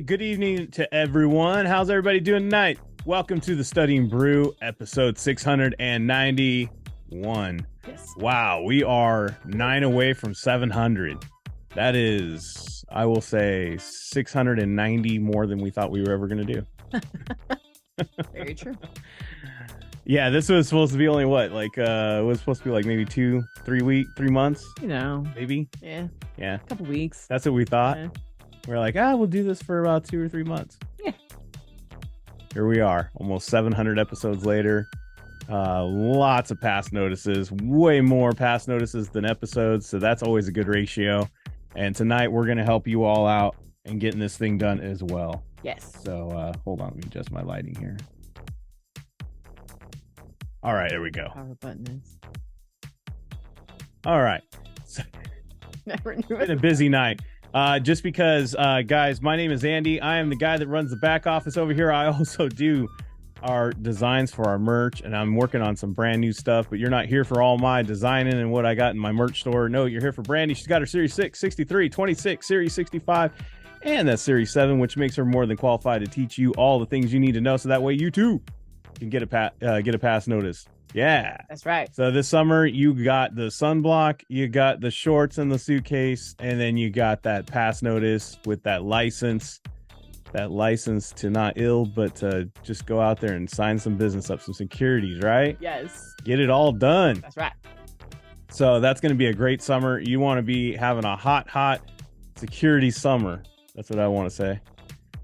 good evening to everyone. How's everybody doing tonight? Welcome to the Studying Brew, episode 691. Yes. Wow, we are 9 away from 700. That is, I will say, 690 more than we thought we were ever going to do. Very true. Yeah, this was supposed to be only what? It was supposed to be like maybe 3 months? You know. Maybe? Yeah. Yeah. A couple weeks. That's what we thought. Yeah. We're like, we'll do this for about 2 or 3 months. Yeah. Here we are, almost 700 episodes later. Lots of past notices, way more past notices than episodes. So that's always a good ratio. And tonight we're going to help you all out and getting this thing done as well. Yes. So hold on, let me adjust my lighting here. All right, there we go. Power button is. All right. So, Never knew it's been a busy night. Just because, guys, my name is Andy. I am the guy that runs the back office over here. I also do our designs for our merch, and I'm working on some brand new stuff, but you're not here for all my designing and what I got in my merch store. No, you're here for Brandy. She's got her Series 6, 63, 26, Series 65, and that Series 7, which makes her more than qualified to teach you all the things you need to know, so that way you too can get a pass notice. Yeah. That's right. So this summer, you got the sunblock, you got the shorts in the suitcase, and then you got that pass notice with that license to not ill, but to just go out there and sign some business up, some securities, right? Yes. Get it all done. That's right. So that's going to be a great summer. You want to be having a hot security summer. That's what I want to say.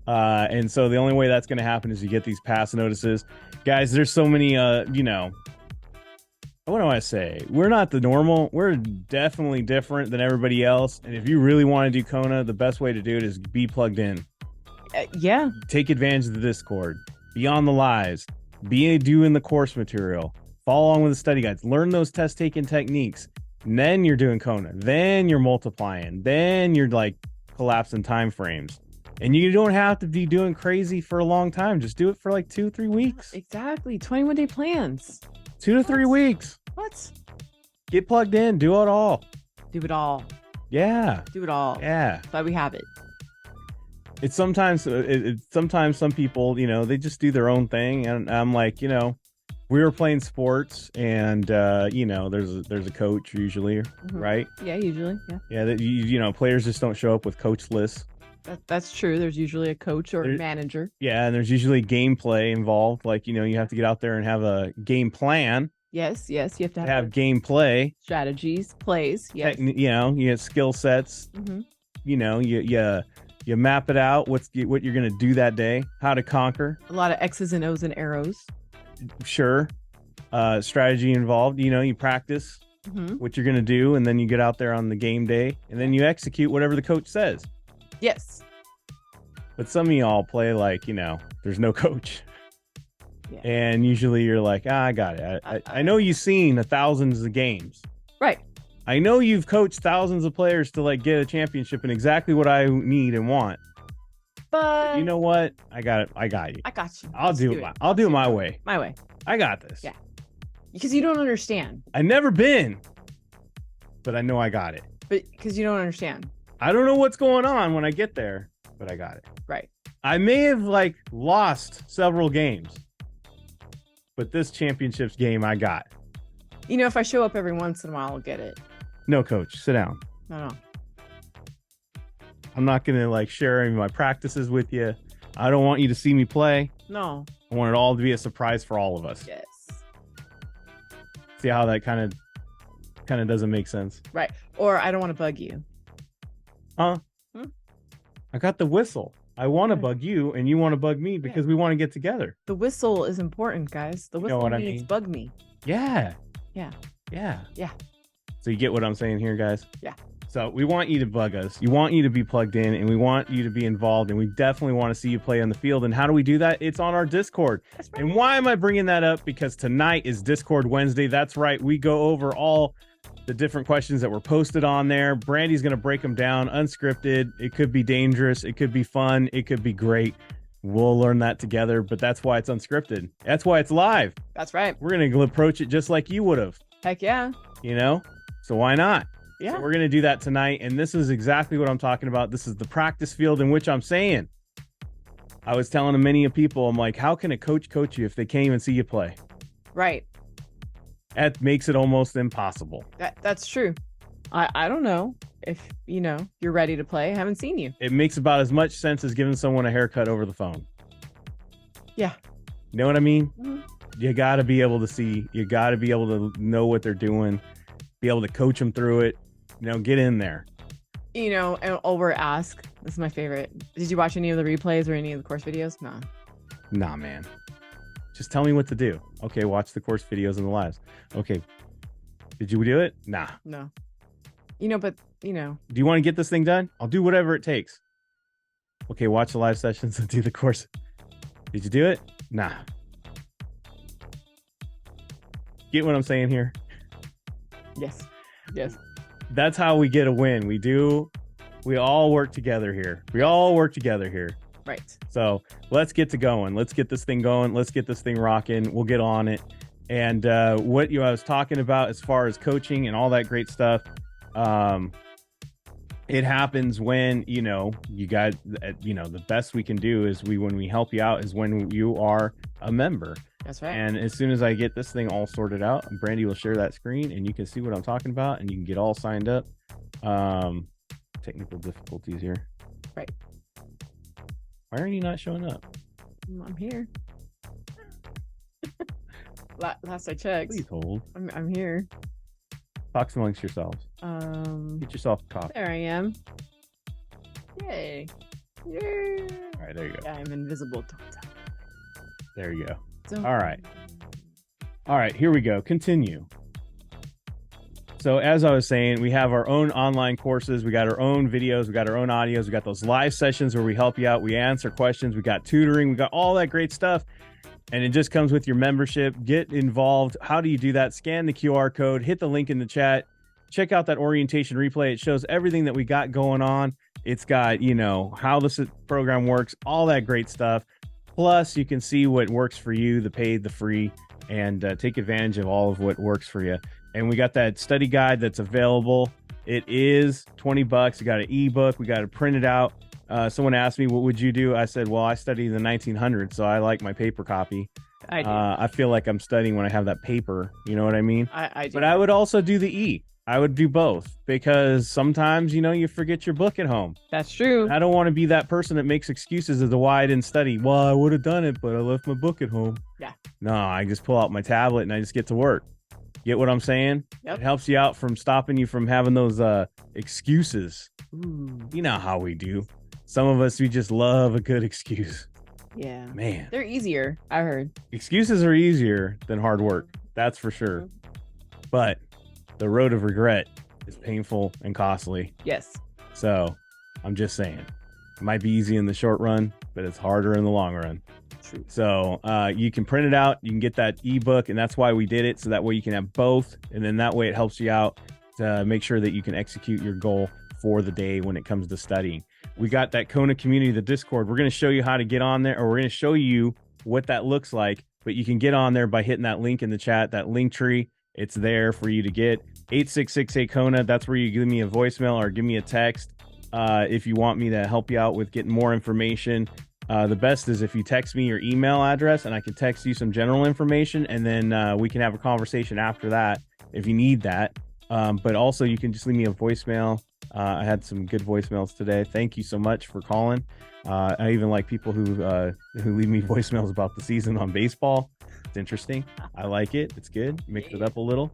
And so the only way that's going to happen is you get these pass notices. Guys, there's so many, what do I say? We're not the normal. We're definitely different than everybody else. And if you really want to do Kona, the best way to do it is be plugged in. Yeah. Take advantage of the Discord. Be on the lives. Be doing the course material. Follow along with the study guides. Learn those test taking techniques. And then you're doing Kona. Then you're multiplying. Then you're like collapsing time frames. And you don't have to be doing crazy for a long time. Just do it for like 2-3 weeks. Exactly. 21-day plans. 2 to 3 weeks. What? Get plugged in. Do it all. Do it all. Yeah. Do it all. Yeah. But we have it. It's sometimes some people, they just do their own thing. And I'm like, we were playing sports and, there's a coach usually, right? Yeah, usually. Yeah. Yeah. Players just don't show up with coach lists. That's true. There's usually a coach or a manager. Yeah. And there's usually gameplay involved. Like, you have to get out there and have a game plan. Yes. You have to have gameplay strategies, plays. Yes. You have skill sets. Mm-hmm. You map it out. What you're going to do that day, how to conquer. A lot of X's and O's and arrows. Sure. Strategy involved. You practice what you're going to do, and then you get out there on the game day, and then you execute whatever the coach says. Yes. But some of y'all play like, there's no coach. Yeah. And usually you're like, I got it. I know you've seen thousands of games. Right. I know you've coached thousands of players to like get a championship and exactly what I need and want. But you know what? I got it. I got you. I got you. I'll do it my way. My way. I got this. Yeah. Because you don't understand. I've never been, but I know I got it. But because you don't understand. I don't know what's going on when I get there, but I got it. Right. I may have lost several games, but this championships game I got. If I show up every once in a while, I'll get it. No, coach, sit down. No. I'm not going to share any of my practices with you. I don't want you to see me play. No. I want it all to be a surprise for all of us. Yes. See how that kind of doesn't make sense? Right. Or I don't want to bug you. Huh? I got the whistle. I want to bug you and you want to bug me because we want to get together. The whistle is important, guys. The whistle means bug me. Yeah. Yeah. Yeah. Yeah. So you get what I'm saying here, guys? Yeah. So we want you to bug us. You want you to be plugged in and we want you to be involved and we definitely want to see you play on the field. And how do we do that? It's on our Discord. That's right. And why am I bringing that up? Because tonight is Discord Wednesday. That's right. We go over all the different questions that were posted on there. Brandy's going to break them down unscripted. It could be dangerous. It could be fun. It could be great. We'll learn that together, but that's why it's unscripted. That's why it's live. That's right. We're going to approach it just like you would have. Heck yeah. So why not? Yeah. So we're going to do that tonight. And this is exactly what I'm talking about. This is the practice field in which I'm saying I was telling many people, I'm like, how can a coach you if they can't even see you play? Right. That makes it almost impossible. That's true. I don't know if you're ready to play. I haven't seen you. It makes about as much sense as giving someone a haircut over the phone. Yeah. You know what I mean? Mm-hmm. You got to be able to see. You got to be able to know what they're doing. Be able to coach them through it. Get in there. And over ask. This is my favorite. Did you watch any of the replays or any of the course videos? Nah, man. Just tell me what to do. Okay, watch the course videos and the lives. Okay. Did you do it? Nah. No. But Do you want to get this thing done? I'll do whatever it takes. Okay, watch the live sessions and do the course. Did you do it? Nah. Get what I'm saying here? Yes. That's how we get a win. We all work together here. Right. So let's get to going. Let's get this thing going. Let's get this thing rocking. We'll get on it. And what I was talking about as far as coaching and all that great stuff, it happens when, you guys, the best we can do is when we help you out is when you are a member. That's right. And as soon as I get this thing all sorted out, Brandy will share that screen and you can see what I'm talking about and you can get all signed up. Technical difficulties here. Right. Why are you not showing up? I'm here. Last I checked. Please hold. I'm here. Talk amongst yourselves. Get yourself a coffee. There I am. Yay. Yay. All right, there you go. Yeah, I'm invisible. There you go. All right, here we go. Continue. So as I was saying, we have our own online courses. We got our own videos. We got our own audios. We got those live sessions where we help you out. We answer questions. We got tutoring. We got all that great stuff. And it just comes with your membership. Get involved. How do you do that? Scan the QR code, hit the link in the chat, check out that orientation replay. It shows everything that we got going on. It's got, how this program works, all that great stuff. Plus, you can see what works for you, the paid, the free, and take advantage of all of what works for you. And we got that study guide that's available. It is $20. You got an ebook. We got to print it out. Someone asked me, what would you do? I said, well, I studied the 1900s, so I like my paper copy. I do. I feel like I'm studying when I have that paper. You know what I mean? I do. But I would also do the E. I would do both because sometimes, you forget your book at home. That's true. I don't want to be that person that makes excuses as to why I didn't study. Well, I would have done it, but I left my book at home. Yeah. No, I just pull out my tablet and I just get to work. Get what I'm saying? Yep. It helps you out from stopping you from having those excuses. Ooh. You know how we do. Some of us, we just love a good excuse. Yeah. Man. They're easier, I heard. Excuses are easier than hard work. That's for sure. But the road of regret is painful and costly. Yes. So I'm just saying, it might be easy in the short run, but it's harder in the long run. True. So you can print it out. You can get that ebook, and that's why we did it. So that way you can have both. And then that way it helps you out to make sure that you can execute your goal for the day when it comes to studying. We got that Kona community, the Discord. We're going to show you how to get on there, or we're going to show you what that looks like. But you can get on there by hitting that link in the chat, that link tree. It's there for you to get. 8668-KONA. That's where you give me a voicemail or give me a text if you want me to help you out with getting more information. The best is if you text me your email address and I can text you some general information, and then we can have a conversation after that if you need that. But also you can just leave me a voicemail. I had some good voicemails today. Thank you so much for calling. I even like people who leave me voicemails about the season on baseball. It's interesting. I like it. It's good. Mix it up a little.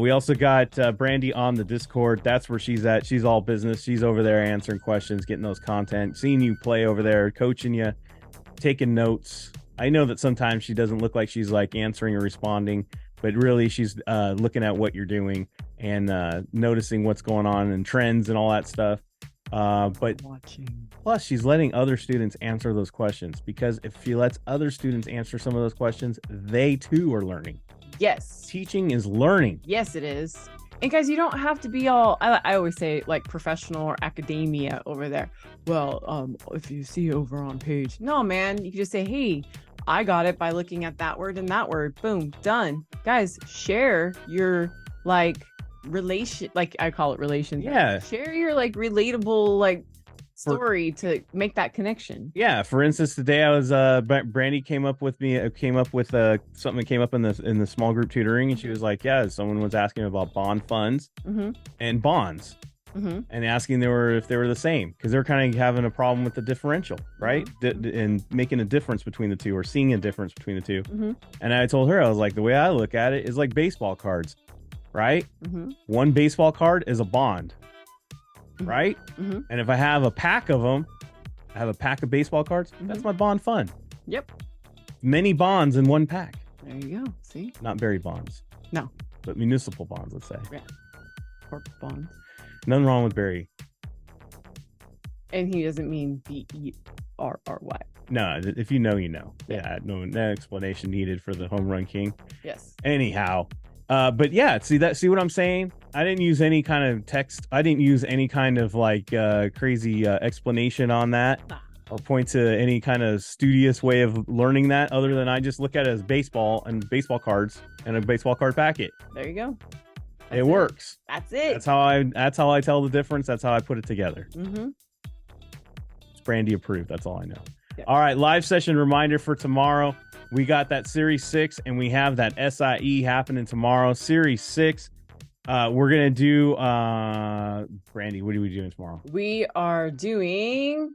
We also got Brandy on the Discord. That's where she's at. She's all business. She's over there answering questions, getting those content, seeing you play over there, coaching you, taking notes. I know that sometimes she doesn't look like she's like answering or responding, but really she's looking at what you're doing and noticing what's going on and trends and all that stuff. But plus she's letting other students answer those questions, because if she lets other students answer some of those questions, they too are learning. Yes. Teaching is learning. Yes, it is. And guys, you don't have to be all, I always say like professional or academia over there. Well, if you see over on page, no, man, you can just say, hey, I got it by looking at that word and that word. Boom, done. Guys, share your like relation, like I call it relations. Yeah. Share your like relatable like story to make that connection. Yeah, for instance, today I was Brandy came up with something that came up in the small group tutoring, and she was like, yeah, someone was asking about bond funds and bonds, and asking if they were the same, because they're kind of having a problem with the differential, right? And making a difference between the two, or seeing a difference between the two. And I told her, I was like, the way I look at it is like baseball cards, right? One baseball card is a bond, right? And if I have a pack of them, I have a pack of baseball cards, that's my bond fund. Yep. Many bonds in one pack. There you go. See? Not berry bonds. No. But municipal bonds, let's say. Yeah. Corporate bonds. Nothing wrong with berry. And he doesn't mean BERRY. No, if you know, you know. Yeah, no explanation needed for the home run king. Yes. Anyhow. But yeah, see what I'm saying? I didn't use any kind of text. I didn't use any kind of crazy explanation on that, or point to any kind of studious way of learning that, other than I just look at it as baseball and baseball cards and a baseball card packet. There you go. It works. That's it. That's how I tell the difference. That's how I put it together. It's Brandy approved. That's all I know. Yep. All right, live session reminder for tomorrow. We got that Series 6, and we have that SIE happening tomorrow. Series 6. We're going to do, Brandy, what are we doing tomorrow? We are doing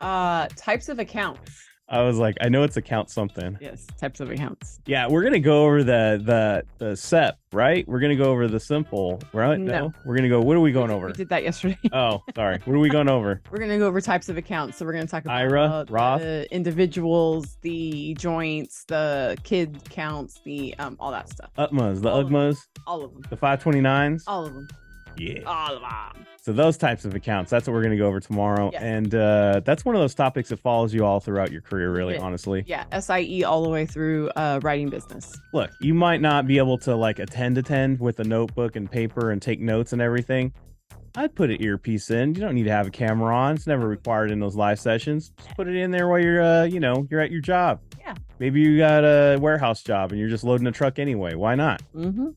types of accounts. I was like, I know it's account something. Yes, types of accounts. Yeah, we're going to go over the SEP, right? We're going to go over the simple, right? No. We're going to go, what are we going over? We did that yesterday. Oh, sorry. What are we going over? We're going to go over types of accounts. So we're going to talk about IRA, Roth, the individuals, the joints, the kid counts, the all that stuff. UTMAs, the UGMAs. All of them. The 529s. All of them. Yeah. All of them. So those types of accounts, that's what we're going to go over tomorrow. Yes. And that's one of those topics that follows you all throughout your career, really, honestly. Yeah, SIE all the way through writing business. Look, you might not be able to attend with a notebook and paper and take notes and everything. I'd put an earpiece in. You don't need to have a camera on. It's never required in those live sessions. Just put it in there while you're, you're at your job. Yeah. Maybe you got a warehouse job and you're just loading a truck anyway. Why not?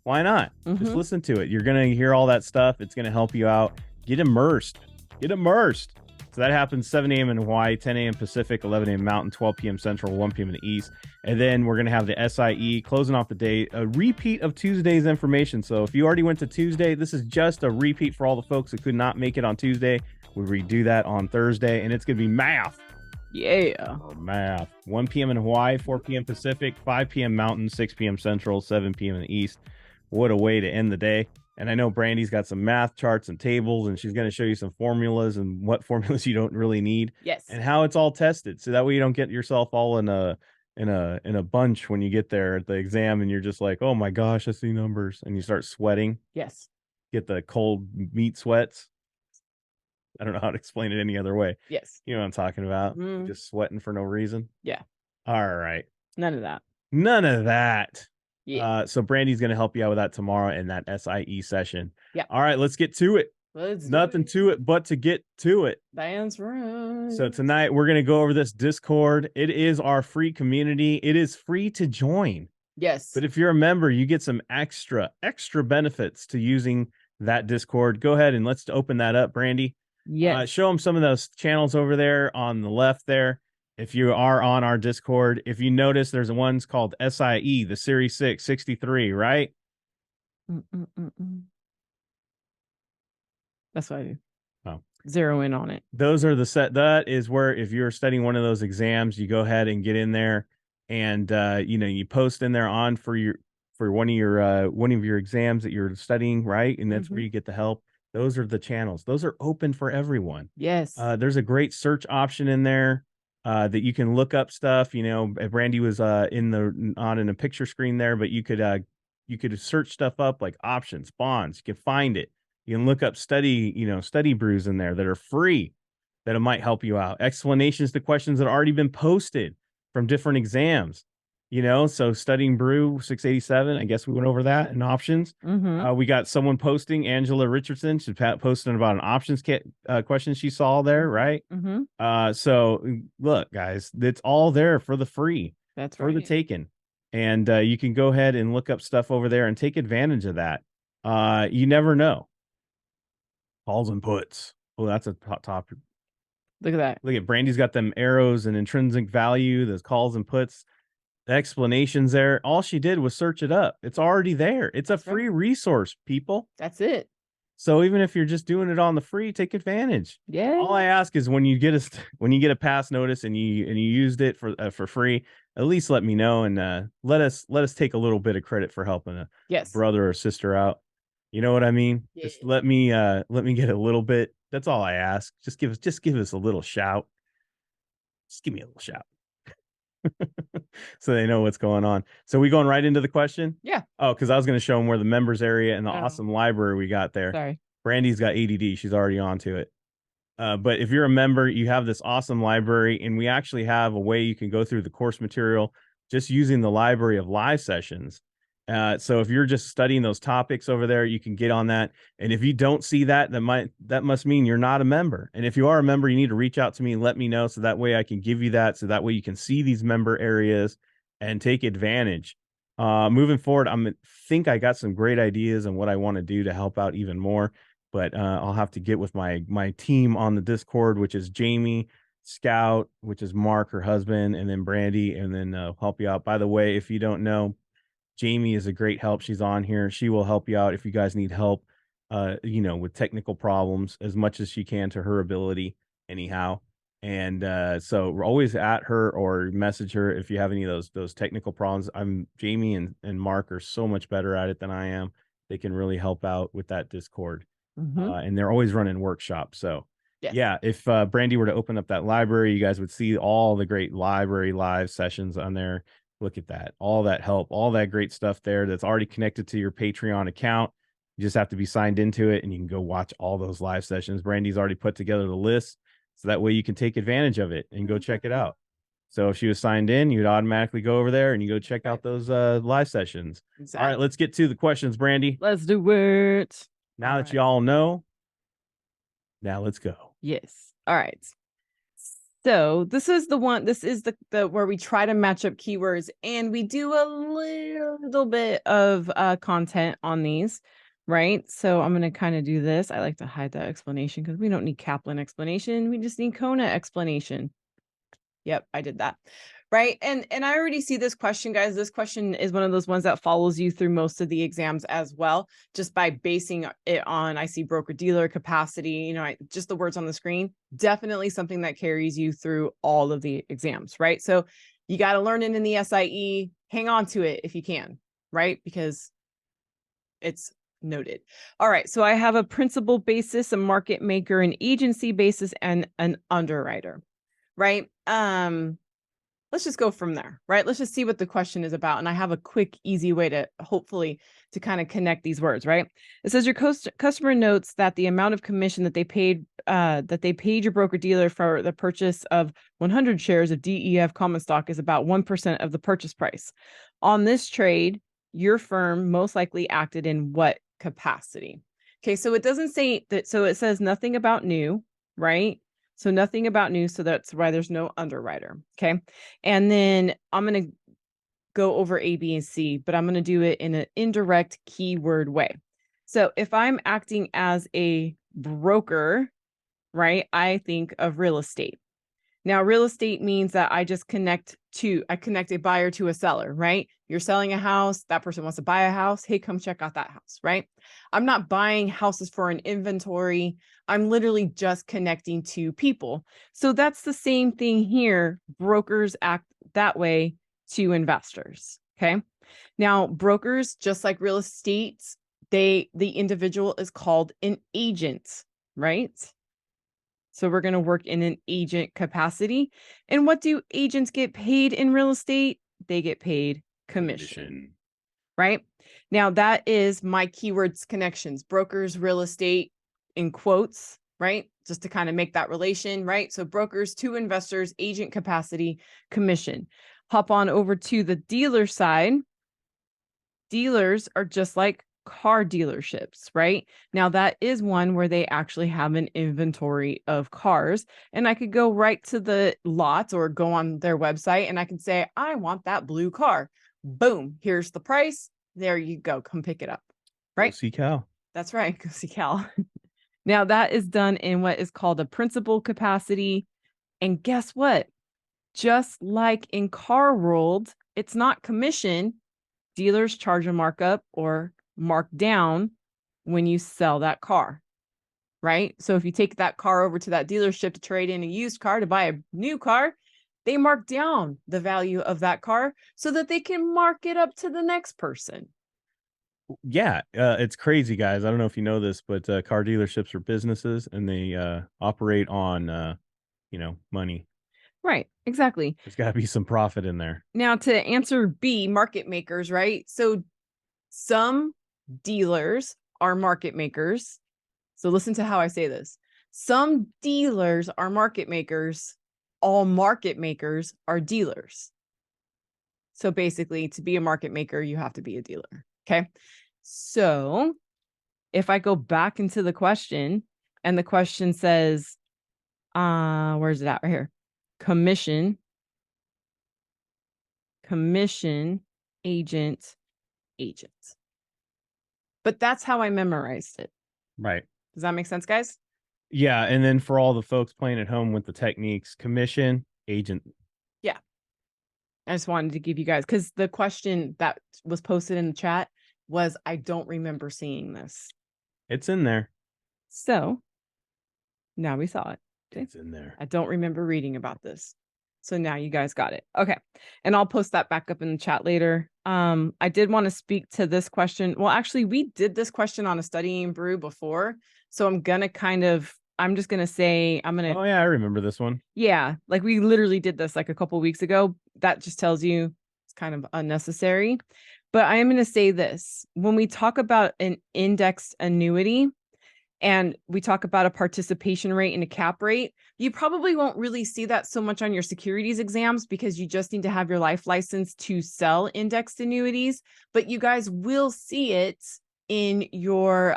Why not? Just listen to it. You're going to hear all that stuff. It's going to help you out. Get immersed. Get immersed. So that happens 7 a.m. in Hawaii, 10 a.m. Pacific, 11 a.m. Mountain, 12 p.m. Central, 1 p.m. in the East. And then we're going to have the SIE closing off the day, a repeat of Tuesday's information. So if you already went to Tuesday, this is just a repeat for all the folks who could not make it on Tuesday. We redo that on Thursday, and it's going to be math. Yeah. Oh, math. 1 p.m. in Hawaii, 4 p.m. Pacific, 5 p.m. Mountain, 6 p.m. Central, 7 p.m. in the East. What a way to end the day. And I know Brandy's got some math charts and tables, and she's going to show you some formulas and what formulas you don't really need. Yes. And how it's all tested. So that way you don't get yourself all in a bunch when you get there at the exam and you're just like, oh my gosh, I see numbers. And you start sweating. Yes. Get the cold meat sweats. I don't know how to explain it any other way. Yes. You know what I'm talking about? Just sweating for no reason. Yeah. All right. None of that. None of that. Yeah. So Brandy's going to help you out with that tomorrow in that SIE session. Yeah. All right, let's get to it. Nothing to it but to get to it. That's right. So tonight we're going to go over this Discord. It is our free community. It is free to join. Yes. But if you're a member, you get some extra benefits to using that Discord. Go ahead and let's open that up, Brandy. Yes. Show them some of those channels over there on the left there. If you are on our Discord, if you notice, there's one's called SIE, the Series 6, 63, right? That's what I do. Oh. Zero in on it. Those are that is where if you're studying one of those exams, you go ahead and get in there and, you post in there for one of your exams that you're studying, right? And that's where you get the help. Those are the channels. Those are open for everyone. Yes. There's a great search option in there. That you can look up stuff. Brandy was in a picture screen there, but you could search stuff up like options, bonds. You can find it. You can look up study brews in there that are free, that it might help you out. Explanations to questions that have already been posted from different exams. So Studying Brew 687, I guess we went over that and options. We got someone posting, Angela Richardson. She posted about an options question she saw there, right? So look, guys, it's all there for the free. That's for the taking. And you can go ahead and look up stuff over there and take advantage of that. You never know. Calls and puts. Oh, that's a hot topic. Look at that. Look at Brandy's got them arrows and intrinsic value, those calls and puts, the explanations there. All she did was search it up. It's already there. It's a That's right. free resource, people. That's it. So even if you're just doing it on the free, take advantage. Yeah. All I ask is when you get a pass notice and you used it for free, at least let me know, and let us take a little bit of credit for helping a Yes. brother or sister out. You know what I mean? Yeah. Just let me get a little bit. That's all I ask. Just give us a little shout. Just give me a little shout. So they know what's going on. So we going right into the question? Yeah. Oh, because I was going to show them where the members area and the awesome library we got there. Sorry. Brandy's got ADD. She's already onto it. But if you're a member, you have this awesome library, and we actually have a way you can go through the course material just using the library of live sessions. So if you're just studying those topics over there, you can get on that. And if you don't see that, that must mean you're not a member. And if you are a member, you need to reach out to me and let me know, so that way I can give you that. So that way you can see these member areas and take advantage. Moving forward, think I got some great ideas on what I want to do to help out even more. But I'll have to get with my team on the Discord, which is Jamie, Scout, which is Mark, her husband, and then Brandy, and then help you out. By the way, if you don't know, Jamie is a great help. She's on here. She will help you out if you guys need help, with technical problems as much as she can to her ability anyhow. And so we're always at her or message her if you have any of those technical problems. Jamie and Mark are so much better at it than I am. They can really help out with that Discord. And they're always running workshops. So yeah, if Brandy were to open up that library, you guys would see all the great library live sessions on there. Look at that, all that help, all that great stuff there that's already connected to your Patreon account. You just have to be signed into it, and you can go watch all those live sessions. Brandy's already put together the list, so that way you can take advantage of it and go check it out. So if she was signed in, you'd automatically go over there and you go check out those live sessions. Exactly. All right, let's get to the questions, Brandy. Let's do it. Now that y'all know, now let's go. Yes. All right. So this is the one, this is the where we try to match up keywords, and we do a little bit of content on these, right? So I'm going to kind of do this. I like to hide that explanation because we don't need Kaplan explanation. We just need Kona explanation. Yep, I did that. Right. And I already see this question, guys. This question is one of those ones that follows you through most of the exams as well, just by basing it on, I see broker dealer capacity, just the words on the screen, definitely something that carries you through all of the exams, right? So you got to learn it in the SIE, hang on to it if you can, right? Because it's noted. All right. So I have a principal basis, a market maker, an agency basis, and an underwriter, right? Let's just go from there, right? Let's just see what the question is about. And I have a quick, easy way to hopefully to kind of connect these words, right? It says your customer notes that the amount of commission that they paid your broker dealer for the purchase of 100 shares of DEF common stock is about 1% of the purchase price. On this trade, your firm most likely acted in what capacity? Okay, so it doesn't say that. So it says nothing about new, right? So nothing about new. So that's why there's no underwriter. Okay. And then I'm going to go over A, B, and C, but I'm going to do it in an indirect keyword way. So if I'm acting as a broker, right, I think of real estate. Now, real estate means that I just connect a buyer to a seller, right? You're selling a house, that person wants to buy a house. Hey, come check out that house, right? I'm not buying houses for an inventory. I'm literally just connecting to people. So that's the same thing here. Brokers act that way to investors, okay? Now, brokers, just like real estate, the individual is called an agent, right? So we're going to work in an agent capacity. And what do agents get paid in real estate? They get paid commission. Right? Now that is my keywords connections, brokers, real estate in quotes, right? Just to kind of make that relation, right? So brokers to investors, agent capacity, commission. Hop on over to the dealer side. Dealers are just like car dealerships, right? Now that is one where they actually have an inventory of cars, and I could go right to the lot or go on their website and I can say, I want that blue car. Boom, here's the price. There you go. Come pick it up. Right? Go see Cal. That's right. Go see Cal. Now that is done in what is called a principal capacity, And guess what? Just like in car world, it's not commission. Dealers charge a markup or mark down when you sell that car, right? So if you take that car over to that dealership to trade in a used car to buy a new car, they mark down the value of that car so that they can mark it up to the next person. Yeah, it's crazy, guys. I don't know if you know this, but car dealerships are businesses and they operate on money. Right, exactly. There's got to be some profit in there. Now to answer B, market makers, right? So some dealers are market makers. So listen to how I say this. Some dealers are market makers. All market makers are dealers. So basically, to be a market maker, you have to be a dealer. Okay. So if I go back into the question and the question says, where's it at? Right here. Commission, agent. But that's how I memorized it. Right. Does that make sense, guys? Yeah, and then for all the folks playing at home with the techniques, commission, agent. Yeah. I just wanted to give you guys, because the question that was posted in the chat was, I don't remember seeing this. It's in there. So now we saw it. Okay. It's in there. I don't remember reading about this. So now you guys got it. Okay. And I'll post that back up in the chat later. I did want to speak to this question. Well, actually, we did this question on a Studying Brew before. So I'm just going to say, Oh yeah, I remember this one. Yeah, like we literally did this like a couple weeks ago. That just tells you it's kind of unnecessary. But I am going to say this. When we talk about an indexed annuity and we talk about a participation rate and a cap rate, you probably won't really see that so much on your securities exams because you just need to have your life license to sell indexed annuities. But you guys will see it in your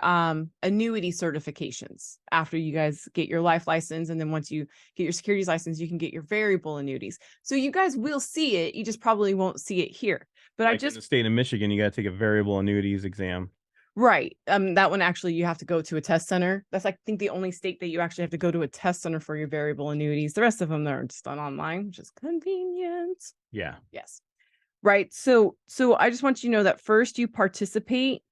annuity certifications after you guys get your life license. And then once you get your securities license, you can get your variable annuities. So you guys will see it. You just probably won't see it here. But like in the state of Michigan, you got to take a variable annuities exam. Right. That one actually you have to go to a test center. That's I think the only state that you actually have to go to a test center for your variable annuities. The rest of them they're just done online, which is convenient. Yeah. Yes. Right. So I just want you to know that first you participate.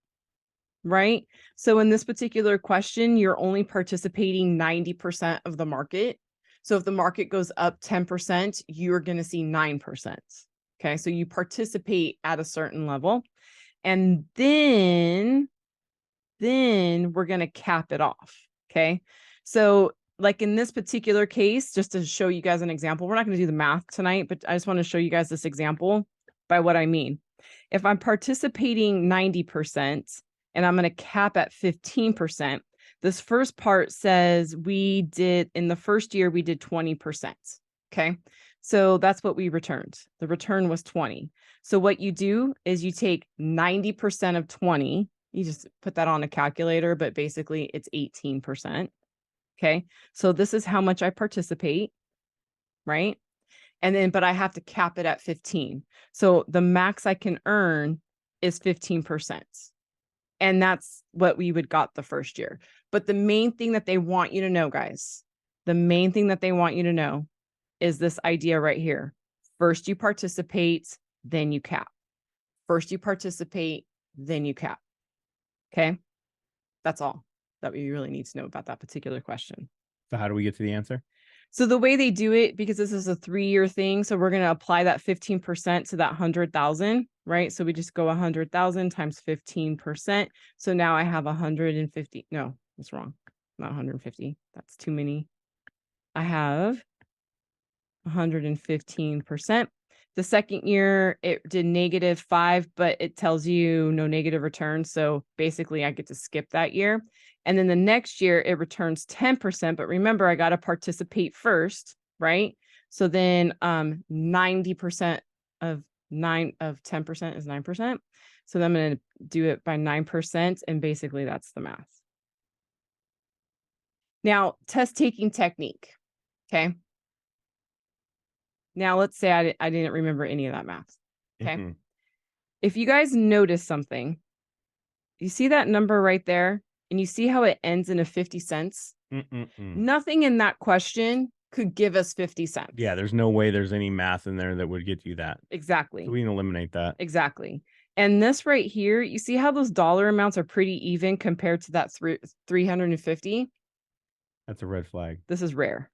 Right. So in this particular question, you're only participating 90% of the market. So if the market goes up 10%, you're going to see 9%. Okay. So you participate at a certain level. And then we're going to cap it off. Okay. So like in this particular case, just to show you guys an example, we're not going to do the math tonight, but I just want to show you guys this example by what I mean. If I'm participating 90%, and I'm going to cap at 15%. This first part says in the first year, we did 20%. Okay. So that's what we returned. The return was 20. So what you do is you take 90% of 20. You just put that on a calculator, but basically it's 18%. Okay. So this is how much I participate. Right. And then, but I have to cap it at 15. So the max I can earn is 15%. And that's what we would got the first year. But the main thing that they want you to know, guys, the main thing that they want you to know is this idea right here. First you participate, then you cap. First you participate, then you cap. Okay. That's all that we really need to know about that particular question. So how do we get to the answer? So the way they do it, because this is a 3-year thing, so we're going to apply that 15% to that 100,000, right? So we just go 100,000 times 15%. So now I have 150. No, that's wrong. Not 150. That's too many. I have 115%. The second year it did -5, but it tells you no negative return. So basically I get to skip that year. And then the next year it returns 10%. But remember, I got to participate first, right? So then 90% of 10% is 9%. So then I'm going to do it by 9%. And basically that's the math. Now, test taking technique. Okay. Now let's say I didn't remember any of that math. Okay. Mm-hmm. If you guys notice something, you see that number right there? And you see how it ends in a 50 cents? Mm-mm-mm. Nothing in that question could give us 50 cents. Yeah, there's no way there's any math in there that would get you that. Exactly. So we can eliminate that. Exactly. And this right here, you see how those dollar amounts are pretty even compared to that 350? That's a red flag. This is rare.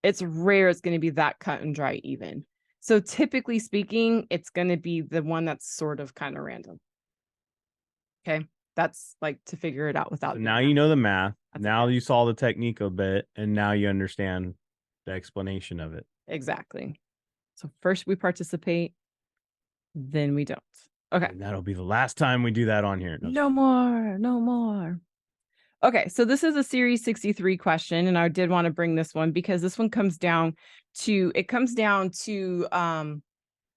It's rare it's going to be that cut and dry even. So typically speaking, it's going to be the one that's sort of kind of random. Okay. That's like to figure it out without. So now you know the math. That's now okay. you saw the technique a bit, and now you understand the explanation of it. Exactly. So first we participate, then we don't. Okay. And that'll be the last time we do that on here. No more. No more. Okay, so this is a series 63 question, and I did want to bring this one because this one comes down to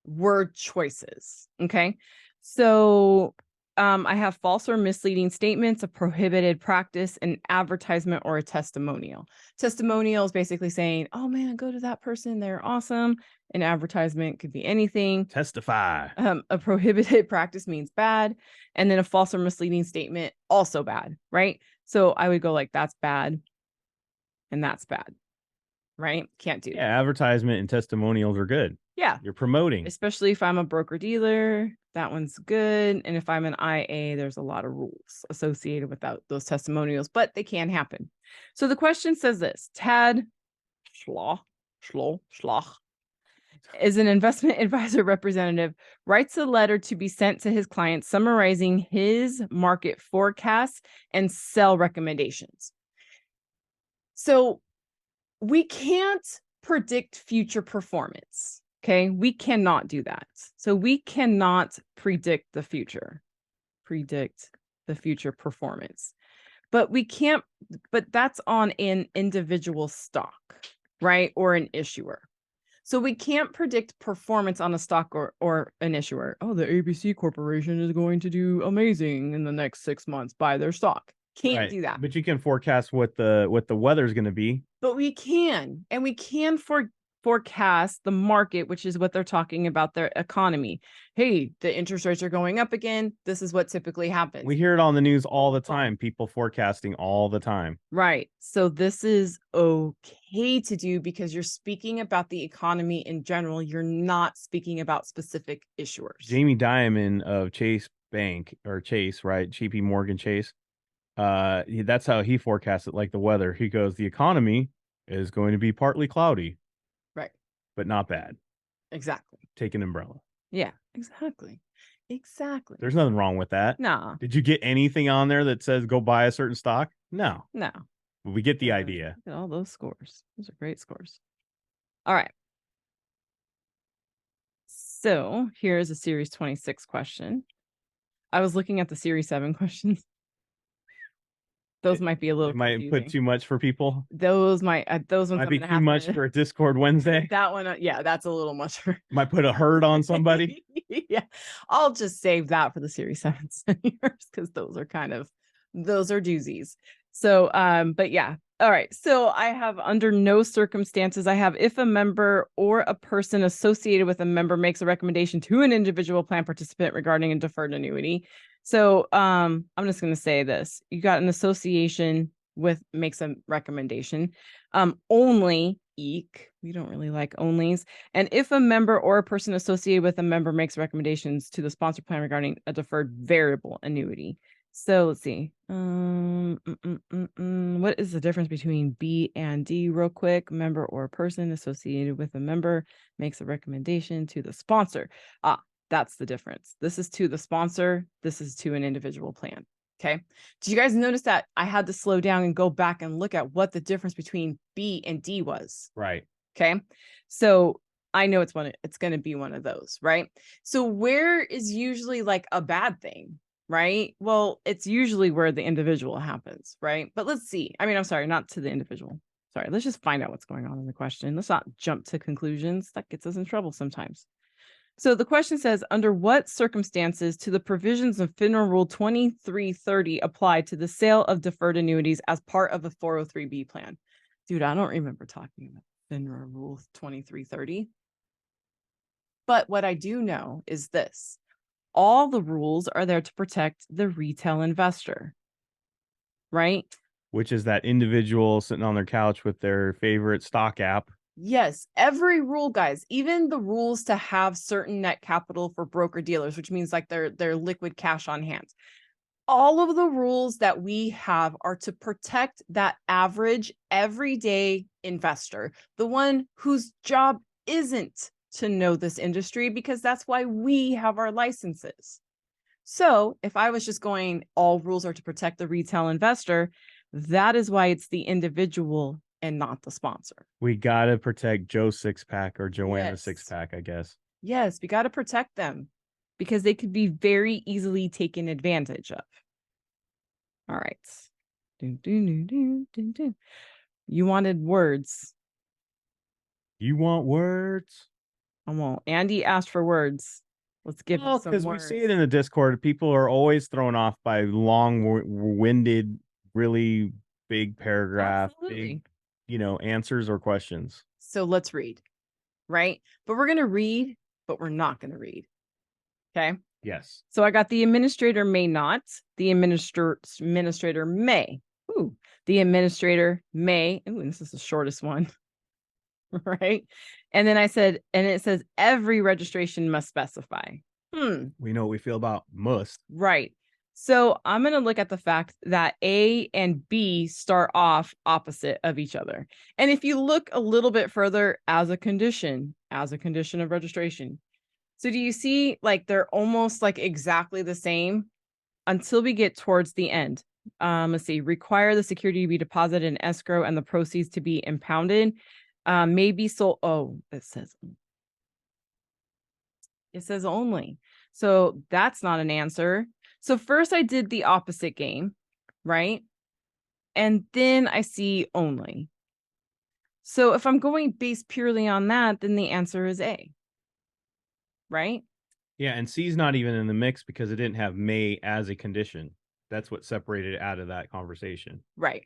word choices. Okay, so I have false or misleading statements, a prohibited practice, an advertisement, or a testimonial. Testimonial is basically saying, oh man, go to that person, they're awesome. An advertisement could be anything. Testify. A prohibited practice means bad, and then a false or misleading statement, also bad, right? So I would go like, that's bad, and that's bad, right? Can't do that. Yeah, advertisement and testimonials are good. Yeah. You're promoting. Especially if I'm a broker dealer, that one's good. And if I'm an IA, there's a lot of rules associated with those testimonials, but they can happen. So the question says this: Tad Schloch is an investment advisor representative, writes a letter to be sent to his client summarizing his market forecasts and sell recommendations. So we can't predict future performance. Okay, we cannot do that. So we cannot predict the future performance. But we can't, but that's on an individual stock, right? Or an issuer. So we can't predict performance on a stock or an issuer. Oh, the ABC Corporation is going to do amazing in the next 6 months. Buy their stock. Can't do that. But you can forecast what the weather's going to be. But we can, and we can forecast the market, which is what they're talking about, their economy. Hey, the interest rates are going up again. This is what typically happens. We hear it on the news all the time. People forecasting all the time. Right. So this is okay to do because you're speaking about the economy in general. You're not speaking about specific issuers. Jamie Dimon of Chase Bank, or Chase, right? JP Morgan Chase. That's how he forecasts it, like the weather. He goes, the economy is going to be partly cloudy. Right. But not bad. Exactly. Take an umbrella. Yeah, exactly. Exactly. There's nothing wrong with that. No. Did you get anything on there that says go buy a certain stock? No. No. But we get the idea. Look at all those scores. Those are great scores. All right. So here's a series 26 question. I was looking at the series 7 questions. Those might be a little might put too much for people. Those ones might be too much for a Discord Wednesday. That one, yeah, that's a little much for. Might put a hurt on somebody. Yeah, I'll just save that for the series 7 seniors because those are doozies. So, but yeah. All right. So I have under no circumstances, I have if a member or a person associated with a member makes a recommendation to an individual plan participant regarding a deferred annuity. So I'm just going to say this. You got an association with makes a recommendation. Only eek. We don't really like onlys. And if a member or a person associated with a member makes recommendations to the sponsor plan regarding a deferred variable annuity. So let's see. What is the difference between B and D real quick? Member or person associated with a member makes a recommendation to the sponsor. That's the difference. This is to the sponsor. This is to an individual plan. Okay. Did you guys notice that I had to slow down and go back and look at what the difference between B and D was? Right. Okay. So I know it's going to be one of those, right? So where is usually like a bad thing, right? Well, it's usually where the individual happens, right? But let's see. I mean, I'm sorry, not to the individual. Sorry. Let's just find out what's going on in the question. Let's not jump to conclusions. That gets us in trouble sometimes. So the question says, under what circumstances do the provisions of FINRA Rule 2330 apply to the sale of deferred annuities as part of a 403B plan? Dude, I don't remember talking about FINRA Rule 2330. But what I do know is this. All the rules are there to protect the retail investor, right? which is that individual sitting on their couch with their favorite stock app. Yes, every rule, guys, even the rules to have certain net capital for broker dealers, which means like their liquid cash on hand. All of the rules that we have are to protect that average everyday investor, the one whose job isn't to know this industry, because that's why we have our licenses. So if I was just going, all rules are to protect the retail investor, that is why it's the individual and not the sponsor. We got to protect Joe's six pack or Joanna's Yes. six pack, I guess. Yes, we got to protect them because they could be very easily taken advantage of. All right. You wanted words. You want words? I won't. Andy asked for words. Let's give him some because we words. see it in the Discord. People are always thrown off by long-winded, really big paragraph, Absolutely. big, answers or questions. So let's read, right? But we're going to read, but we're not going to read. Okay. Yes. So I got the administrator may not, the administrator may. Ooh, the administrator may. Ooh, this is the shortest one. Right. And then I said, and it says every registration must specify. We know what we feel about must. Right. So I'm going to look at the fact that A and B start off opposite of each other. And if you look a little bit further, as a condition of registration. So do you see like they're almost like exactly the same until we get towards the end? Let's see, require the security to be deposited in escrow and the proceeds to be impounded. Maybe sold. Oh, it says only. So that's not an answer. So first I did the opposite game, right? And then I see only. So if I'm going based purely on that, then the answer is A, right? Yeah, and C's not even in the mix because it didn't have may as a condition. That's what separated it out of that conversation. Right.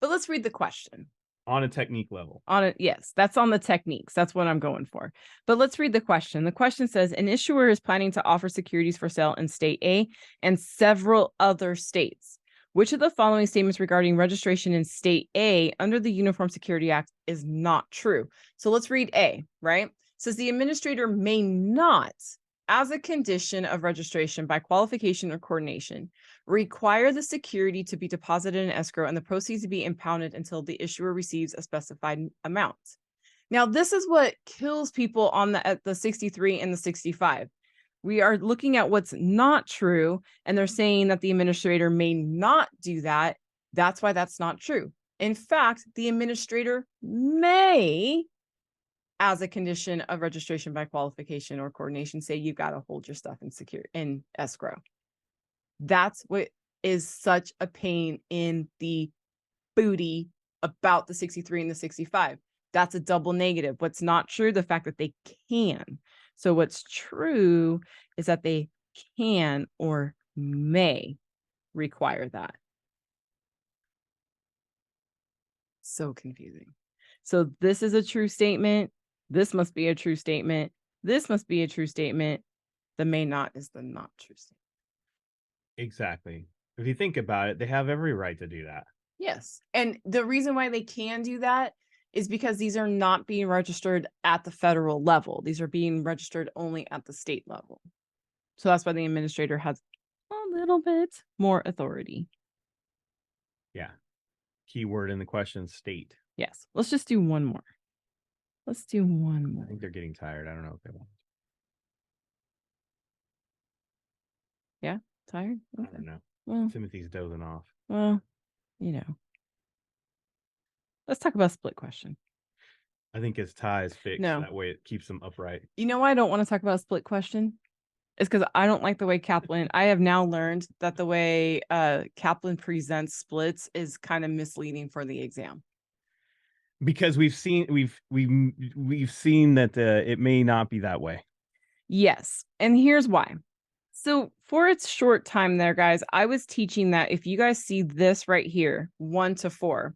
But let's read the question. On a technique level. Yes, that's on the techniques. That's what I'm going for. But let's read the question. The question says, an issuer is planning to offer securities for sale in state A and several other states. Which of the following statements regarding registration in state A under the Uniform Security Act is not true? So let's read A, right? It says the administrator may not, as a condition of registration by qualification or coordination, require the security to be deposited in escrow and the proceeds to be impounded until the issuer receives a specified amount. Now, this is what kills people at the 63 and the 65. We are looking at what's not true, and they're saying that the administrator may not do that. That's why that's not true. In fact, the administrator may, as a condition of registration by qualification or coordination, say you got to hold your stuff in escrow. That's what is such a pain in the booty about the 63 and the 65. That's a double negative. What's not true? The fact that they can. So what's true is that they can or may require that. So confusing. So this is a true statement. This must be a true statement. This must be a true statement. The may not is the not true statement. Exactly. If you think about it, they have every right to do that. Yes. And the reason why they can do that is because these are not being registered at the federal level. These are being registered only at the state level. So that's why the administrator has a little bit more authority. Yeah. Keyword in the question, state. Yes. Let's just do one more. Let's do one more. I think they're getting tired. I don't know if they want. Yeah? Tired? Okay. I don't know. Well, Timothy's dozing off. Well, let's talk about split question. I think his tie is fixed. No. That way it keeps him upright. You know why I don't want to talk about split question? It's because I don't like the way Kaplan. I have now learned that the way Kaplan presents splits is kind of misleading for the exam. Because we've seen that it may not be that way. Yes, and here's why. So for its short time there, guys, I was teaching that if you guys see this right here, 1 to 4,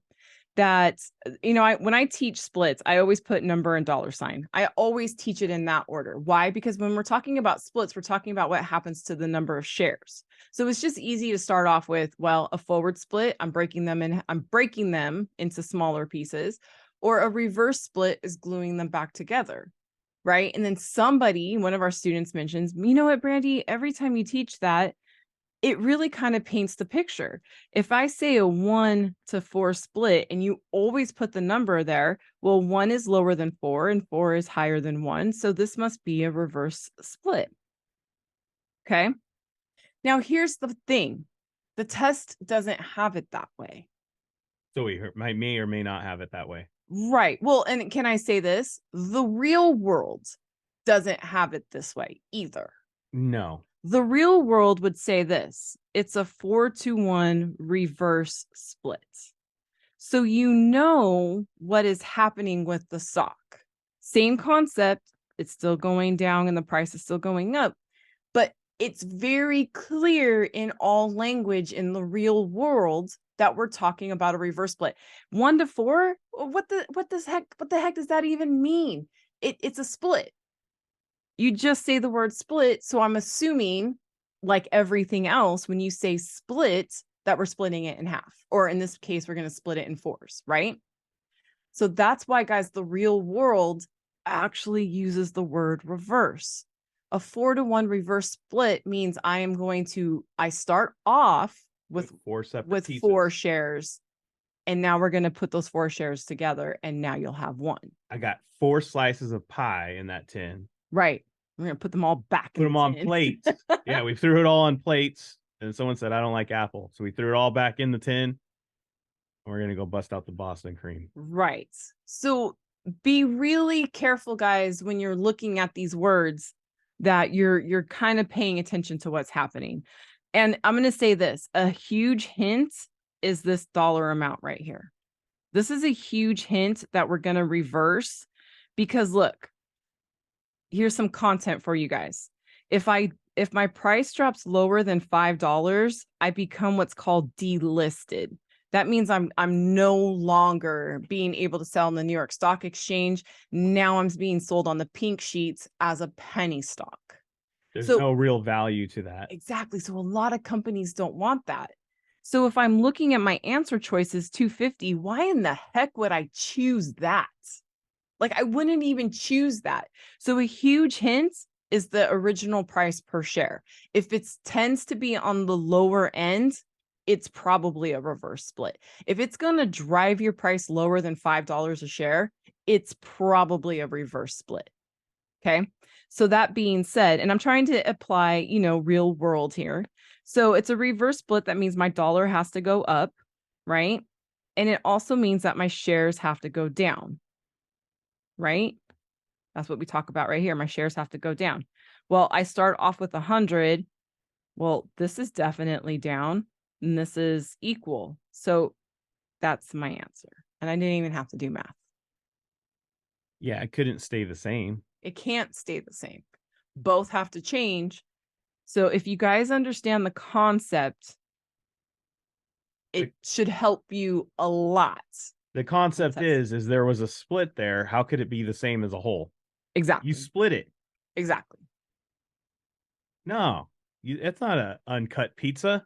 that, when I teach splits, I always put number and dollar sign. I always teach it in that order. Why? Because when we're talking about splits, we're talking about what happens to the number of shares. So it's just easy to start off with, well, a forward split, I'm breaking them into smaller pieces, or a reverse split is gluing them back together, right? And then one of our students mentions, you know what, Brandy, every time you teach that, it really kind of paints the picture. If I say a 1 to 4 split and you always put the number there, well, 1 is lower than 4 and 4 is higher than 1. So this must be a reverse split. Okay. Now here's the thing. The test doesn't have it that way. So we may or may not have it that way. Right. Well, and can I say this? The real world doesn't have it this way either. No. The real world would say this: it's a 4-to-1 reverse split. So you know what is happening with the sock. Same concept. It's still going down and the price is still going up. But it's very clear in all language in the real world that we're talking about a reverse split. 1 to 4? What the heck does that even mean? It's a split. You just say the word split. So I'm assuming, like everything else, when you say split, that we're splitting it in half. Or in this case, we're going to split it in 4s, right? So that's why, guys, the real world actually uses the word reverse. A 4-to-1 reverse split means I start off with 4 shares. And now we're going to put those 4 shares together. And now you'll have 1. I got 4 slices of pie in that tin. Right. We're going to put them all back. Put them on plates. Yeah, we threw it all on plates. And someone said, I don't like apple. So we threw it all back in the tin. And we're going to go bust out the Boston cream. Right. So be really careful, guys, when you're looking at these words, that you're kind of paying attention to what's happening. And I'm going to say this, a huge hint is this dollar amount right here. This is a huge hint that we're going to reverse, because look, here's some content for you guys. If my price drops lower than $5, I become what's called delisted. That means I'm no longer being able to sell in the New York Stock Exchange. Now I'm being sold on the pink sheets as a penny stock. There's no real value to that. Exactly. So a lot of companies don't want that. So if I'm looking at my answer choices, 250, why in the heck would I choose that? Like, I wouldn't even choose that. So a huge hint is the original price per share. If it tends to be on the lower end, it's probably a reverse split. If it's going to drive your price lower than $5 a share, it's probably a reverse split. Okay. So that being said, and I'm trying to apply, real world here. So it's a reverse split. That means my dollar has to go up, right? And it also means that my shares have to go down, right? That's what we talk about right here. My shares have to go down. Well, I start off with 100. Well, this is definitely down and this is equal. So that's my answer. And I didn't even have to do math. Yeah, it couldn't stay the same. It can't stay the same. Both have to change. So if you guys understand the concept, it should help you a lot. The concept is there was a split there. How could it be the same as a whole? Exactly. You split it. Exactly. No, it's not an uncut pizza.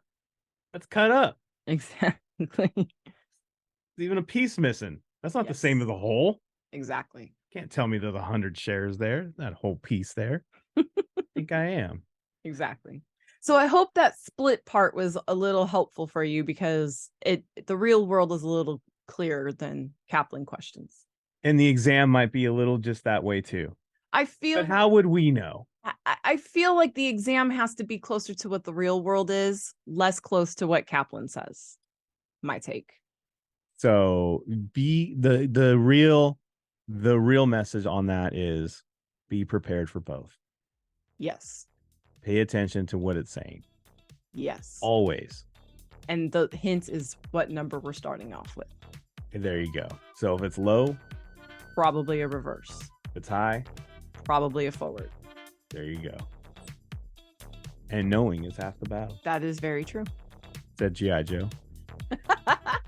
That's cut up. Exactly. There's even a piece missing. That's not the same as a whole. Exactly. Can't tell me there's 100 shares there. That whole piece there. I think I am. Exactly. So I hope that split part was a little helpful for you, because the real world is a little clearer than Kaplan questions. And the exam might be a little just that way too. But how would we know? I feel like the exam has to be closer to what the real world is, less close to what Kaplan says. My take. So the real message on that is be prepared for both. Yes. Pay attention to what it's saying. Yes. Always. And the hint is what number we're starting off with. And there you go. So if it's low, probably a reverse. If it's high, probably a forward. There you go. And knowing is half the battle. That is very true. Said G.I. Joe.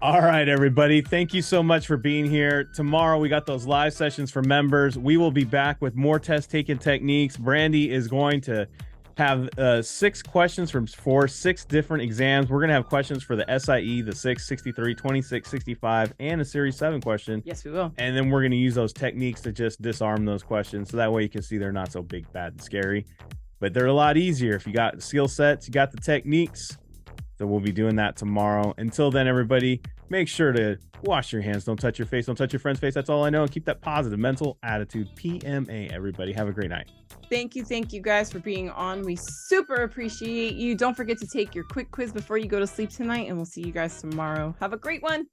All right, everybody. Thank you so much for being here. Tomorrow, we got those live sessions for members. We will be back with more test taking techniques. Brandy is going to have 6 questions for 6 different exams. We're going to have questions for the SIE, the 6, 63, 26, 65, and a Series 7 question. Yes, we will. And then we're going to use those techniques to just disarm those questions. So that way you can see they're not so big, bad, and scary. But they're a lot easier if you got the skill sets, you got the techniques. So we'll be doing that tomorrow. Until then, everybody, make sure to wash your hands. Don't touch your face. Don't touch your friend's face. That's all I know. And keep that positive mental attitude. PMA, everybody. Have a great night. Thank you guys for being on. We super appreciate you. Don't forget to take your quick quiz before you go to sleep tonight, and we'll see you guys tomorrow. Have a great one.